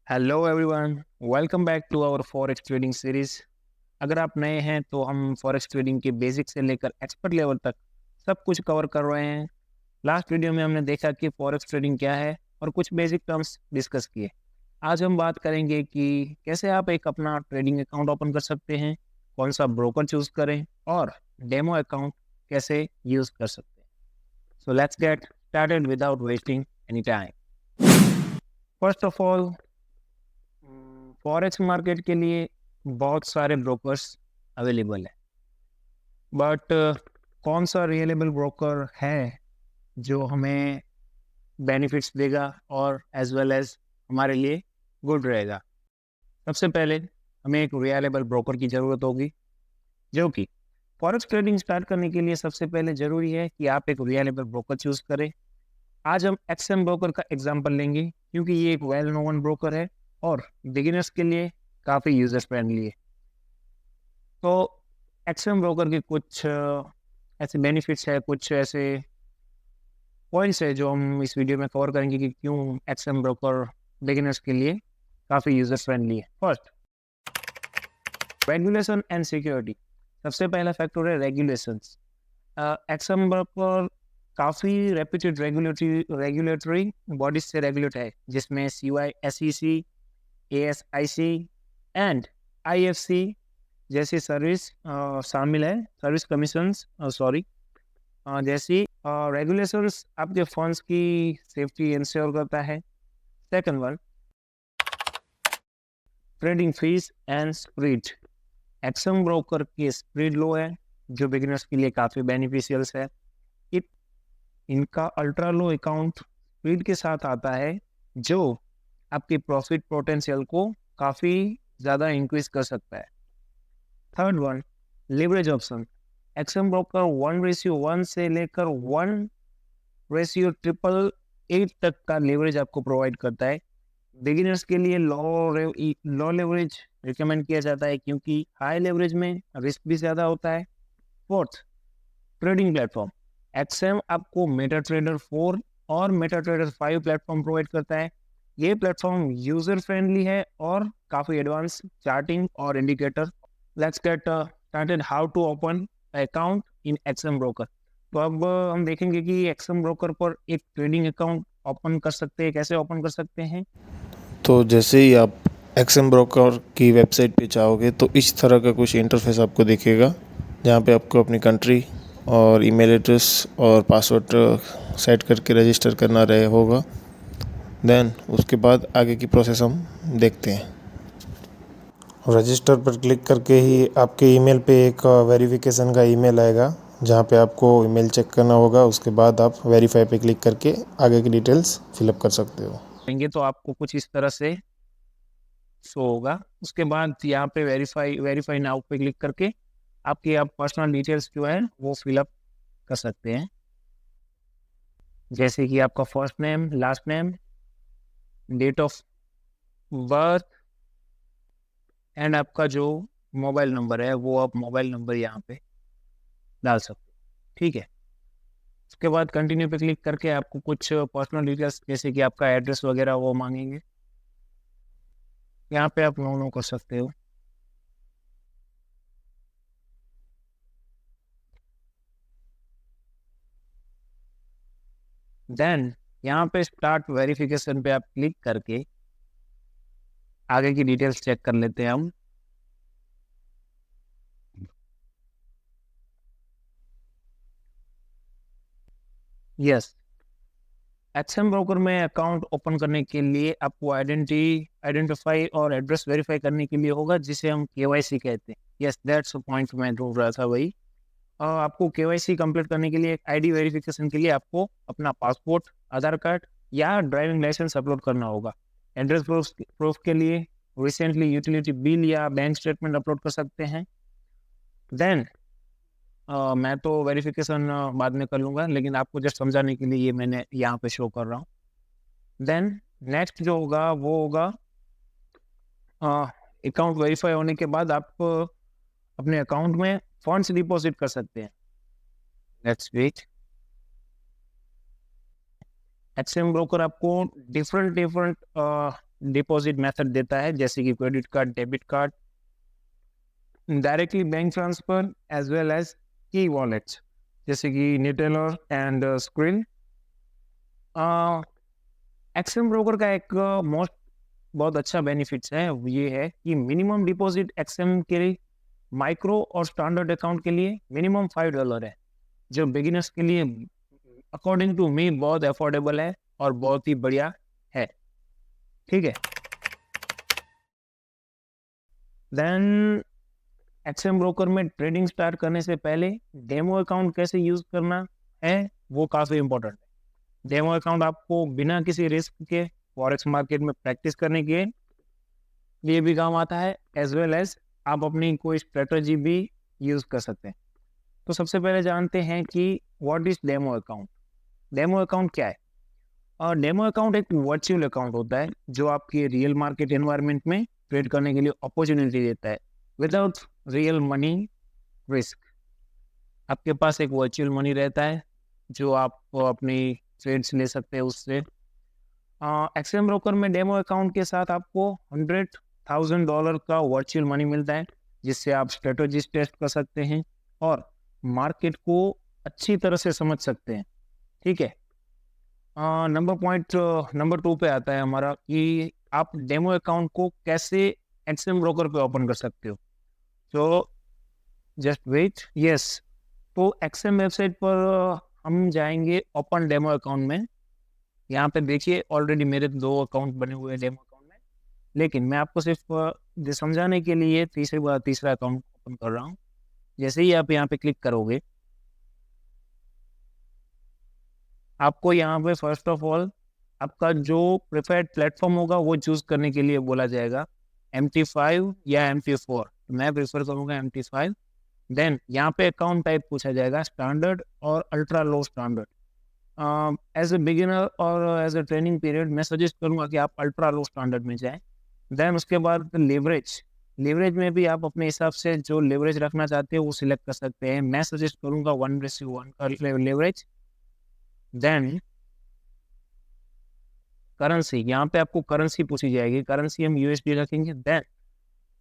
Hello everyone, welcome back to our forex trading series. अगर आप नए हैं तो हम फॉरेक्स ट्रेडिंग के बेसिक से लेकर एक्सपर्ट लेवल तक सब कुछ कवर कर रहे हैं। लास्ट वीडियो में हमने देखा कि फॉरेक्स ट्रेडिंग क्या है और कुछ बेसिक टर्म्स डिस्कस किए। आज हम बात करेंगे कि कैसे आप एक अपना ट्रेडिंग अकाउंट ओपन कर सकते हैं, कौन सा ब्रोकर चूज करें और डेमो अकाउंट कैसे यूज कर सकते हैं। So let's get started without wasting any time. First of all, forex market के लिए बहुत सारे ब्रोकर्स अवेलेबल है, बट कौन सा रिलायबल ब्रोकर है जो हमें बेनिफिट्स देगा और एज वेल एज हमारे लिए गुड रहेगा। सबसे पहले हमें एक रिलायबल ब्रोकर की ज़रूरत होगी, जो कि फॉरेक्स ट्रेडिंग स्टार्ट करने के लिए सबसे पहले ज़रूरी है कि आप एक रिलायबल ब्रोकर चूज़ करें। आज हम एक्सएम ब्रोकर का एग्जांपल लेंगे क्योंकि ये एक वेल नोन ब्रोकर है और बिगिनर्स के लिए काफ़ी यूजर फ्रेंडली है। तो एक्सएम ब्रोकर के कुछ ऐसे बेनिफिट्स है, कुछ ऐसे पॉइंट्स है जो हम इस वीडियो में कवर करेंगे कि क्यों एक्सएम ब्रोकर बिगिनर्स के लिए काफ़ी यूजर फ्रेंडली है। First, regulation and security. सबसे पहला फैक्टर है रेगुलेशंस। एक्सएम ब्रोकर काफ़ी रेप्यूटेड रेगुलेटरी बॉडीज से रेगुलेट है, जिसमें CY, SEC, ASIC and IFC जैसी सर्विस शामिल है। सर्विस कमीशंस जैसी रेगुलेशंस आपके फंड्स की सेफ्टी इंश्योर करता है। Second one, trading fees and spread. XM broker की स्प्रेड लो है, जो बिगिनर्स के लिए काफ़ी बेनिफिशियल्स है। इनका अल्ट्रा लो अकाउंट स्प्रेड के साथ आता है, जो आपकी प्रॉफिट पोटेंशियल को काफ़ी ज़्यादा इंक्रीज कर सकता है। Third one, leverage option. XM broker 1:1 से लेकर 1:888 तक का लेवरेज आपको प्रोवाइड करता है। बिगिनर्स के लिए लो लेवरेज रिकमेंड किया जाता है क्योंकि हाई लेवरेज में रिस्क भी ज़्यादा होता है। Fourth, trading platform. एक्सएम आपको मेटा ट्रेडर 4 और मेटा ट्रेडर 5 प्लेटफॉर्म प्रोवाइड करता है। ये प्लेटफॉर्म यूजर फ्रेंडली है और काफ़ी एडवांस चार्टिंग और indicator. Let's get started how to open account in XM broker. तो अब हम देखेंगे कि एक्सएम ब्रोकर पर एक ट्रेडिंग अकाउंट ओपन कर सकते हैं, कैसे ओपन कर सकते हैं। तो जैसे ही आप एक्सएम ब्रोकर की वेबसाइट पे जाओगे तो इस तरह का कुछ इंटरफेस आपको दिखेगा, जहाँ पे आपको अपनी कंट्री और ईमेल एड्रेस और पासवर्ड सेट करके रजिस्टर करना रहे होगा। देन उसके बाद आगे की प्रोसेस हम देखते हैं। रजिस्टर पर क्लिक करके ही आपके ईमेल पे एक वेरिफिकेशन का ईमेल आएगा, जहाँ पे आपको ईमेल चेक करना होगा। उसके बाद आप वेरीफाई पे क्लिक करके आगे की डिटेल्स फिलअप कर सकते हो। देंगे तो आपको कुछ इस तरह से शो होगा। उसके बाद यहाँ पे वेरीफाई नाउ पे क्लिक करके आपकी पर्सनल डिटेल्स जो है वो फिलअप कर सकते हैं, जैसे कि आपका first name, last name, date of birth and आपका जो मोबाइल नंबर है वो आप मोबाइल नंबर यहाँ पे डाल सकते हैं। ठीक है। उसके बाद कंटिन्यू पे क्लिक करके आपको कुछ पर्सनल डिटेल्स जैसे कि आपका एड्रेस वगैरह वो मांगेंगे, यहाँ पे आप नो कर सकते हो। देन यहाँ पे स्टार्ट वेरिफिकेशन पे आप क्लिक करके आगे की डिटेल्स चेक कर लेते हैं हम। यस, एक्सएम ब्रोकर में अकाउंट ओपन करने के लिए आपको आइडेंटिफाई और एड्रेस वेरीफाई करने के लिए होगा, जिसे हम KYC कहते हैं। यस, दैट्स पॉइंट मैं ढूंढ रहा था भाई। आपको KYC कंप्लीट करने के लिए, ID वेरिफिकेशन के लिए आपको अपना पासपोर्ट, आधार कार्ड या ड्राइविंग लाइसेंस अपलोड करना होगा। एड्रेस प्रूफ के लिए रिसेंटली यूटिलिटी बिल या बैंक स्टेटमेंट अपलोड कर सकते हैं। देन मैं तो वेरिफिकेशन बाद में कर लूँगा, लेकिन आपको जस्ट समझाने के लिए ये मैंने यहाँ पे शो कर रहा हूँ। देन नेक्स्ट जो होगा वो होगा अकाउंट वेरीफाई होने के बाद आप अपने अकाउंट में फंड्स डिपॉजिट कर सकते हैं। Let's wait. एक्सचेंज ब्रोकर आपको डिफरेंट डिपॉजिट मेथड देता है, जैसे कि credit card, debit card, directly bank transfer, as well as की वॉलेट्स जैसे कि Neteller and Skrill. XM broker का एक मोस्ट बहुत अच्छा बेनिफिट्स है, ये है कि मिनिमम डिपॉजिट एक्सएम के लिए माइक्रो और स्टैंडर्ड अकाउंट के लिए मिनिमम $5 है, जो बिगिनर्स के लिए अकॉर्डिंग टू मी बहुत अफोर्डेबल है और बहुत ही बढ़िया है। ठीक है, देन एक्सएम ब्रोकर में ट्रेडिंग स्टार्ट करने से पहले डेमो अकाउंट कैसे यूज करना है वो काफी इंपॉर्टेंट है। डेमो अकाउंट आपको बिना किसी रिस्क के फॉरेक्स मार्केट में प्रैक्टिस करने के लिए भी काम आता है, एज वेल एज आप अपनी कोई स्ट्रेटजी भी यूज कर सकते हैं। तो सबसे पहले जानते हैं कि what is demo account. Demo account क्या है? और डेमो अकाउंट एक वर्चुअल अकाउंट होता है जो आपकी रियल मार्केट एनवायरनमेंट में ट्रेड करने के लिए अपॉर्चुनिटी देता है विदाउट रियल मनी रिस्क। आपके पास एक वर्चुअल मनी रहता है जो आप अपनी ट्रेड्स ले सकते हैं उससे। एक्सएम ब्रोकर में डेमो अकाउंट के साथ आपको $100,000 का वर्चुअल मनी मिलता है, जिससे आप स्ट्रेटजीज टेस्ट कर सकते हैं और मार्केट को अच्छी तरह से समझ सकते हैं। ठीक है, नंबर 2 पे आता है हमारा कि आप डेमो अकाउंट को कैसे एक्सएम ब्रोकर पे ओपन कर सकते हो। तो जस्ट वेट, यस, तो एक्सएम वेबसाइट पर हम जाएंगे ओपन डेमो अकाउंट में। यहाँ पे देखिए ऑलरेडी मेरे 2 अकाउंट बने हुए हैं डेमो अकाउंट में, लेकिन मैं आपको सिर्फ समझाने के लिए तीसरा अकाउंट ओपन कर रहा हूँ। जैसे ही आप यहाँ पे क्लिक करोगे, आपको यहाँ पे फर्स्ट ऑफ ऑल आपका जो प्रेफर्ड प्लेटफॉर्म होगा वो चूज करने के लिए बोला जाएगा, MT5 या MT4। मैं प्रेफर करूँगा MT5। देन यहाँ पे अकाउंट टाइप पूछा जाएगा, स्टैंडर्ड और ultra low standard. As a beginner और एज ए ट्रेनिंग पीरियड मैं सजेस्ट करूँगा कि आप अल्ट्रा लो स्टैंडर्ड में जाएं। देन उसके बाद लेवरेज में भी आप अपने हिसाब से जो लेवरेज रखना चाहते हो वो सिलेक्ट कर सकते हैं। मैं सजेस्ट करूँगा 1:1 का लेवरेज। देन करेंसी, यहाँ पे आपको करेंसी पूछी जाएगी, करेंसी हम USD रखेंगे। देन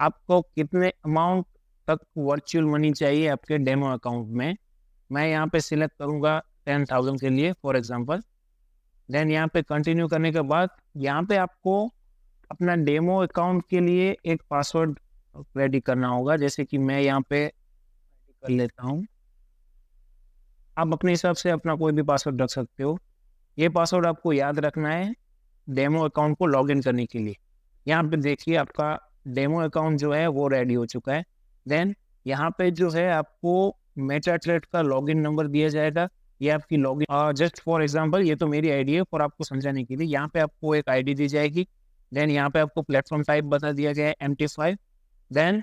आपको कितने अमाउंट तक वर्चुअल मनी चाहिए आपके डेमो अकाउंट में, मैं यहाँ पे सिलेक्ट करूँगा 10,000 के लिए फॉर एग्जांपल। देन यहाँ पे कंटिन्यू करने के बाद यहाँ पे आपको अपना डेमो अकाउंट के लिए एक पासवर्ड रेडी करना होगा, जैसे कि मैं यहाँ पे कर लेता हूँ। आप अपने हिसाब से अपना कोई भी पासवर्ड रख सकते हो। ये पासवर्ड आपको याद रखना है डेमो अकाउंट को लॉगिन करने के लिए। यहाँ पे देखिए आपका डेमो अकाउंट जो है वो रेडी हो चुका है। देन यहाँ पे जो है आपको मेटाट्रेड का लॉगिन नंबर दिया जाएगा। ये आपकी लॉगिन, जस्ट फॉर एग्जांपल ये तो मेरी आईडी है, और आपको समझाने के लिए यहाँ पे आपको एक आईडी दी जाएगी। देन यहाँ पे आपको प्लेटफॉर्म टाइप बता दिया गया है MT5। देन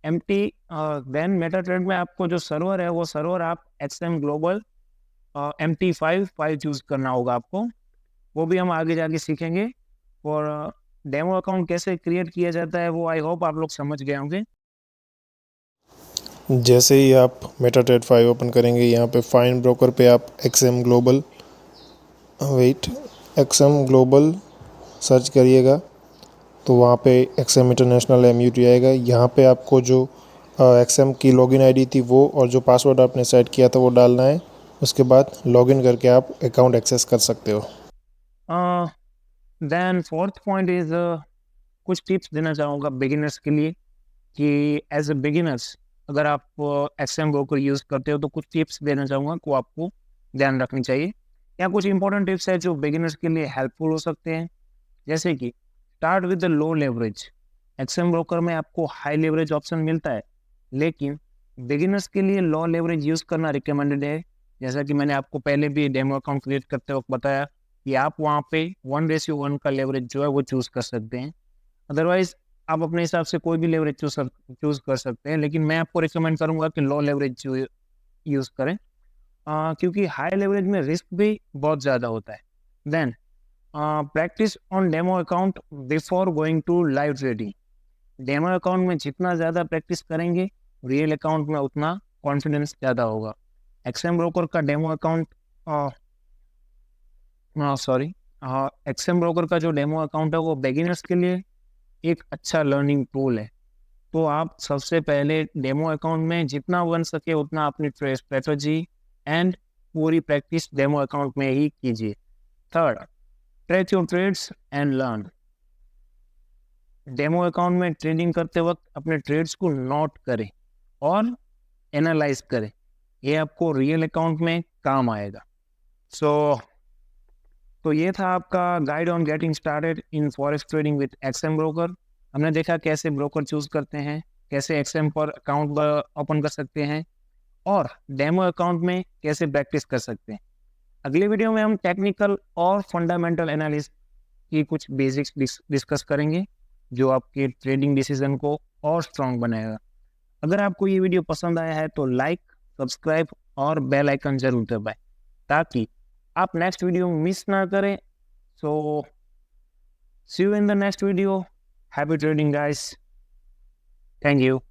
देन मेटाट्रेड में आपको जो सर्वर है वो सर्वर आप XM ग्लोबल MT5 चूज करना होगा आपको, वो भी हम आगे जाके सीखेंगे। और डेमो अकाउंट कैसे क्रिएट किया जाता है वो आई होप आप लोग समझ गए होंगे। जैसे ही आप मेटाट्रेड 5 ओपन करेंगे, यहाँ पे फाइंड ब्रोकर पे आप XM ग्लोबल सर्च करिएगा, तो वहाँ पे XM इंटरनेशनल MUT आएगा। यहाँ पे आपको जो XM की लॉगिन आईडी थी वो और जो पासवर्ड आपने सेट किया था वो डालना है। उसके बाद लॉगिन करके आप अकाउंट एक्सेस कर सकते हो। देन फोर्थ पॉइंट इज कुछ टिप्स देना चाहूँगा बिगिनर्स के लिए कि एज ए बिगिनर्स अगर आप XM ब्रोकर यूज़ करते हो तो कुछ टिप्स देना चाहूँगा को आपको ध्यान रखनी चाहिए। यहाँ कुछ इंपॉर्टेंट टिप्स है जो बिगिनर्स के लिए हेल्पफुल हो सकते हैं, जैसे कि start with the low leverage. XM broker में आपको हाई लेवरेज ऑप्शन मिलता है, लेकिन बिगिनर्स के लिए लो लेवरेज यूज़ करना रिकमेंडेड है। जैसा कि मैंने आपको पहले भी डेमो अकाउंट क्रिएट करते वक्त बताया कि आप वहाँ पे 1:1 का लेवरेज जो है वो चूज़ कर सकते हैं। अदरवाइज आप अपने हिसाब से कोई भी लेवरेज चूज़ कर सकते हैं, लेकिन मैं आपको रिकमेंड करूँगा कि लो लेवरेज यूज़ करें, क्योंकि हाई लेवरेज में रिस्क भी बहुत ज़्यादा होता है। Then practice on demo account before going to live trading. Demo account में जितना ज़्यादा प्रैक्टिस करेंगे रियल अकाउंट में उतना कॉन्फिडेंस ज़्यादा होगा। XM ब्रोकर का डेमो अकाउंट एक्सएम ब्रोकर का जो डेमो अकाउंट है वो बिगिनर्स के लिए एक अच्छा लर्निंग टूल है। तो आप सबसे पहले डेमो अकाउंट में जितना बन सके उतना अपनी ट्रेड स्ट्रेटजी एंड पूरी प्रैक्टिस डेमो अकाउंट में ही कीजिए। Third, track your trades and learn. Demo account में ट्रेडिंग करते वक्त अपने ट्रेड्स को नोट करें और एनालाइज करें, ये आपको रियल अकाउंट में काम आएगा। तो ये था आपका guide on getting started in forex trading with XM broker. हमने देखा कैसे ब्रोकर चूज करते हैं, कैसे एक्सएम पर अकाउंट ओपन कर सकते हैं और डेमो अकाउंट में कैसे प्रैक्टिस कर सकते हैं। अगले वीडियो में हम टेक्निकल और फंडामेंटल एनालिसिस की कुछ बेसिक्स डिस्कस करेंगे जो आपके ट्रेडिंग डिसीजन को और स्ट्रॉन्ग बनाएगा। अगर आपको ये वीडियो पसंद आया है तो लाइक, सब्सक्राइब और बेल आइकन जरूर दबाएं ताकि आप नेक्स्ट वीडियो मिस ना करें। So see you in the next video. Happy trading guys. Thank you.